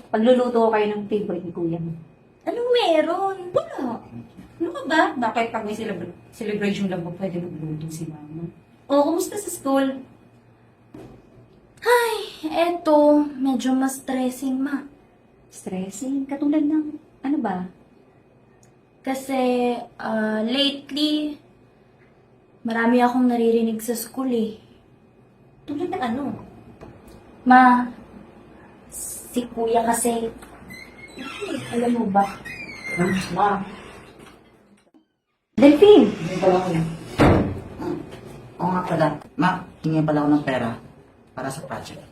Pagluluto ko kayo ng favorite ni kuya mo. Anong meron? Wala. Ano ka ba? Bakit pag may celebration lang ba pwede magluto si mama? O, kumusta sa school? Ay, eto, medyo mas stressing, ma. Stressing? Katulad ng, ano ba? Kasi, lately, marami akong naririnig sa school eh. Tulad ng ano? Ma, si kuya kasi, alam mo ba? Ma, Delphine! hindi pala ako. Oo nga pala. Ma, tingin pala ako ng pera para sa project.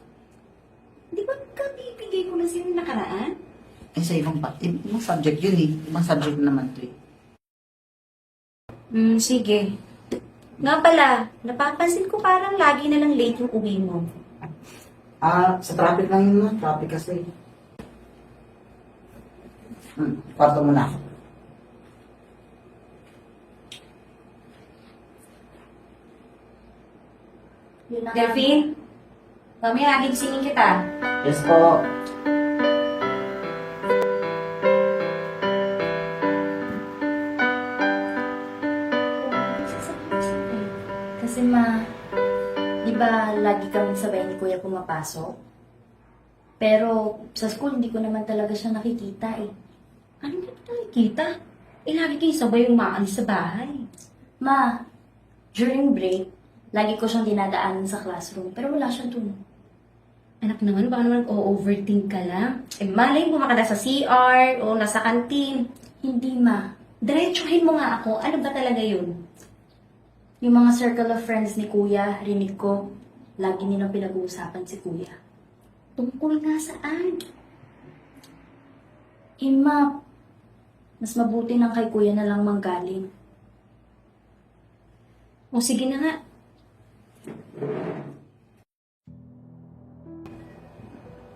Di ba bibigay ko na sa'yo yung nakaraan? Eh, sa ibang subject yun eh. Ibang subject naman to eh. Sige. Nga pala, napapansin ko parang lagi na lang late yung uwi mo. Sa traffic lang yun, ma. Traffic kasi. Kwarto mo na ako. Yun na nga. Delphine? Mamaya nagigisingin kita. Yes po. Kasi ma, di ba lagi kami sabay ni kuya pumapasok? Pero sa school, hindi ko naman talaga siya nakikita eh. Ano ba nakikita? Lagi kayo sabay umaalis sa bahay. Ma, during break, lagi ko siyang dinadaanan sa classroom, pero wala siya dun. Anak naman, baka naman overthink ka lang. Malay mo makada sa CR o nasa kantin. Hindi, ma. Diretsuhin mo nga ako. Ano ba talaga yun? Yung mga circle of friends ni kuya, rinig ko, lagi nilang pinag-uusapan si kuya. Tungkol nga saan? Ma, mas mabuti nang kay kuya na lang manggaling. O sige na nga.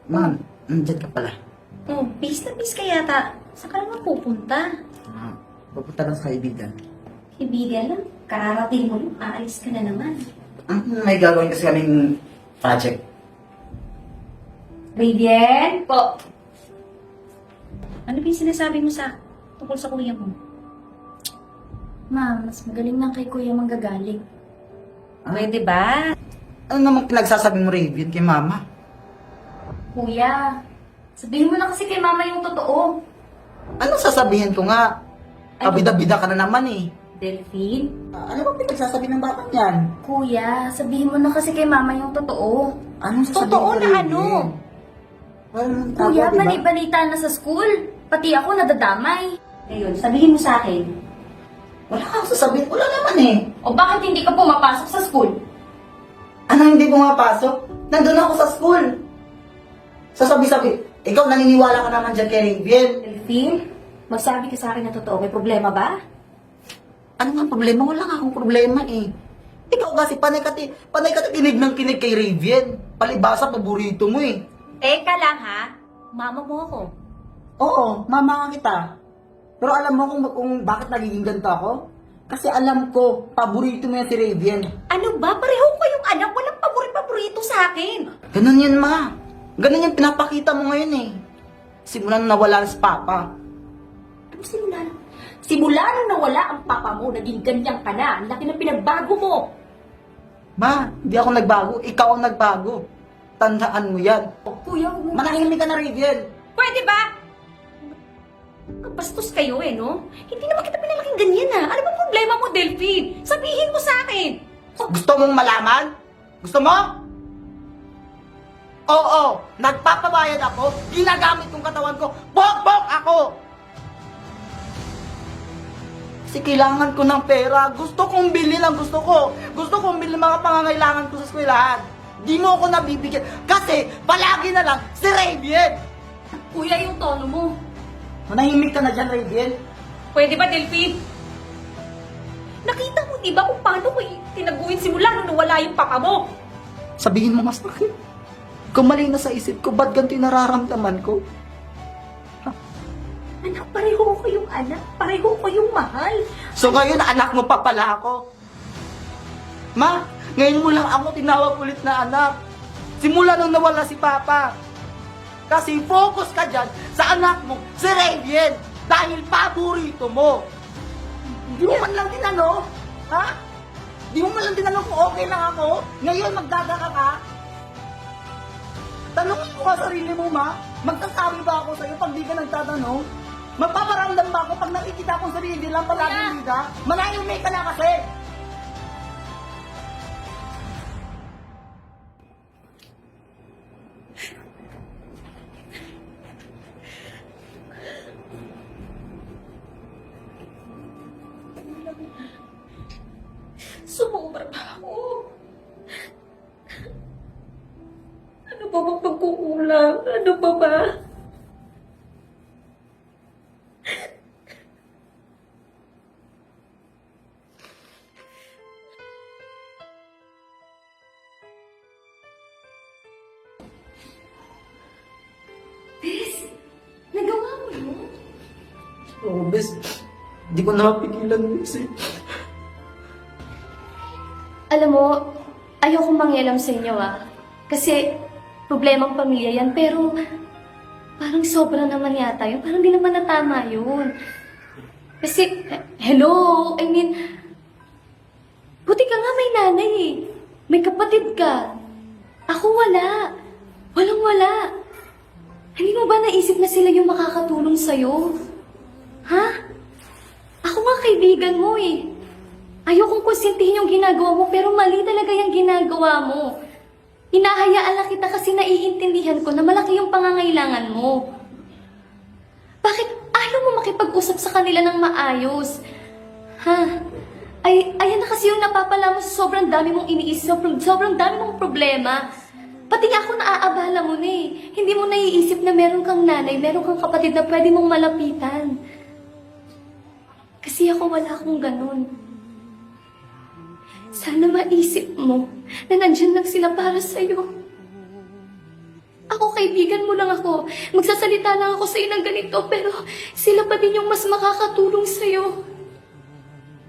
Ma, nandiyan ka pala. Oh, bis na bis ka yata. Saan ka naman pupunta? Pupunta lang sa kaibigan. Kaibigan lang. Kararating mo lang. Aalis ka na naman. May gagawin kasi kaming project. Raven? Po. Ano ba yung sinasabi mo sa tungkol sa kuya mo? Ma, mas magaling nang kay kuya manggagaling. Pwede ba? Ano namang pinagsasabi mo, Raven, kay mama? Kuya, sabihin mo na kasi kay mama yung totoo. Anong sasabihin ko nga? Kabida-bida ka na naman eh. Delphine? Ano bang pinagsasabi ng batang yan? Kuya, sabihin mo na kasi kay mama yung totoo. Anong sasabihin Totoo ko, na Raven? ano? Well, Kuya, diba? balibalita na sa school. Pati ako nadadamay. Ngayon, sabihin mo sa akin. Wala kang sasabihin. Wala naman eh. O bakit hindi ka pumapasok sa school? Ano hindi pumapasok? Nandun ako sa school. Sasabi-sabi, ikaw naniniwala ka naman dyan kay Raven. Delphine? Magsabi ka sa akin na totoo. May problema ba? Ano nga problema? Wala nga akong problema eh. Ikaw kasi panay ka kinig ng kinig kay Raven. Palibasa, paborito mo eh. Teka lang ha. Mama mo ako. Oo, mama nga kita. Pero alam mo kung bakit nagiging ganito ako? Kasi alam ko, paborito mo yan si Raven. Ano ba? Pareho kayong anak. Walang paborito sa akin. Ganun yan, ma. Ganun yan pinapakita mo ngayon eh. Simulan na nawala na si Papa. Ano simula? Simula nung nawala ang papa mo, naging ganyan ka na. Ang laki ng pinagbago mo. Ma, hindi ako nagbago. Ikaw ang nagbago. Tandaan mo yan. Kuya, huwag mo... Manahimik ka na, Raven. Pwede ba? Bastos kayo eh, no? Hindi naman kita pinalaking ganyan ah. Ano bang problema mo, Delphine? Sabihin mo sa akin. Gusto mong malaman? Gusto mo? Oo, nagpapabayad ako, ginagamit kong katawan ko, bok-bok ako! Kasi kailangan ko ng pera, gusto kong bilhin ang gusto ko. Gusto kong bilhin mga pangangailangan ko sa eskwelahan. Di mo ako nabibigyan, kasi palagi na lang si Raven! Kuya, yung tono mo. Manahimik ka na dyan, Raven. Pwede ba, Delphine? Nakita mo, di ba, kung paano ko tinaguin simula nung nawala yung papa mo? Sabihin mo mas bakit? Kung mali na sa isip ko, ba't ganito yung nararamdaman ko? Anak, pareho kayong anak. Pareho kayong mahal. So ngayon, anak mo pa pala ako. Ma, ngayon mo lang ako tinawag ulit na anak. Simula nung nawala si Papa. Kasi focus ka dyan sa anak mo, si Raven. Dahil paborito mo. Di mo man lang tinanong, ha? Di mo man lang tinanong kung okay lang ako? Ngayon magdadaka ka? Tanungin mo ka sarili mo, ma. Magsasabi ba ako sa'yo pag di ka nagtatanong? Magpaparamdam ba ako pag nakikita kong sarili lang palaging ka? Manahimik ka na kasi! Sumobra ba ako? Ano ba bang pagkukulang? Ano ba ba? Bes, nagawa mo yun? Oo, bes. Di ko na mapigilan, bes eh. Alam mo, ayoko mangyalam sa inyo Kasi, problemang pamilya yan, pero parang sobra naman yata yun. Parang di naman natama yun. Kasi, hello, I mean, buti ka nga may nanay eh. May kapatid ka. Ako wala. Walang wala. Hindi mo ba naisip na sila yung makakatulong sa'yo? Ha? Ako nga kaibigan mo eh. Ayokong konsintihin yung ginagawa mo, pero mali talaga yung ginagawa mo. Hinahayaan lang kita kasi naiintindihan ko na malaki yung pangangailangan mo. Bakit ayaw mo makipag-usap sa kanila ng maayos? Ha? Ayan na kasi yung napapala mo sa sobrang dami mong iniisip, sobrang dami mong problema. Pati ako naaabala mo na eh. Hindi mo naiisip na meron kang nanay, meron kang kapatid na pwede mong malapitan. Kasi ako wala akong ganun. Sana maisip mo na nandyan lang sila para sa'yo. Ako, kaibigan mo lang ako. Magsasalita lang ako sa'yo ng ganito, pero sila pa din yung mas makakatulong sa'yo.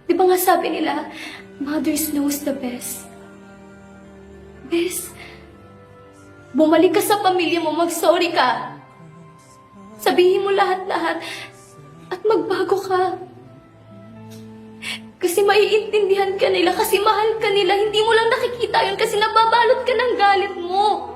Di ba nga sabi nila, mothers knows the best. Bes, bumalik ka sa pamilya mo, mag-sorry ka. Sabihin mo lahat-lahat at magbago ka. Kasi maiintindihan ka nila, kasi mahal ka nila. Hindi mo lang nakikita yun kasi nababalot ka ng galit mo.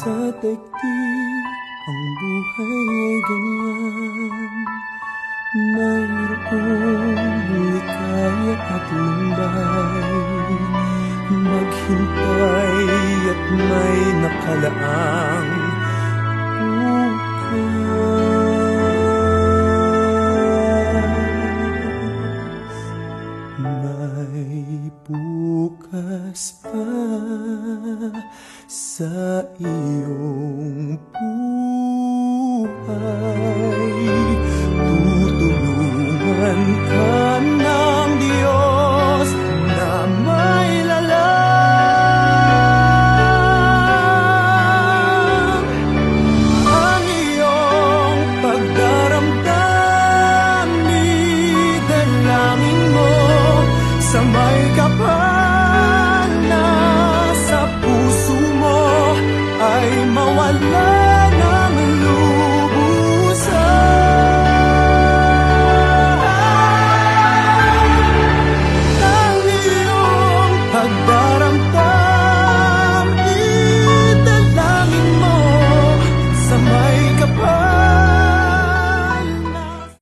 Sa daigdig ang buhay ay ganyan. Mayroong likaya at lumbay, maghintay at may nakalaang bukas. May bukas pa sa iyong puso.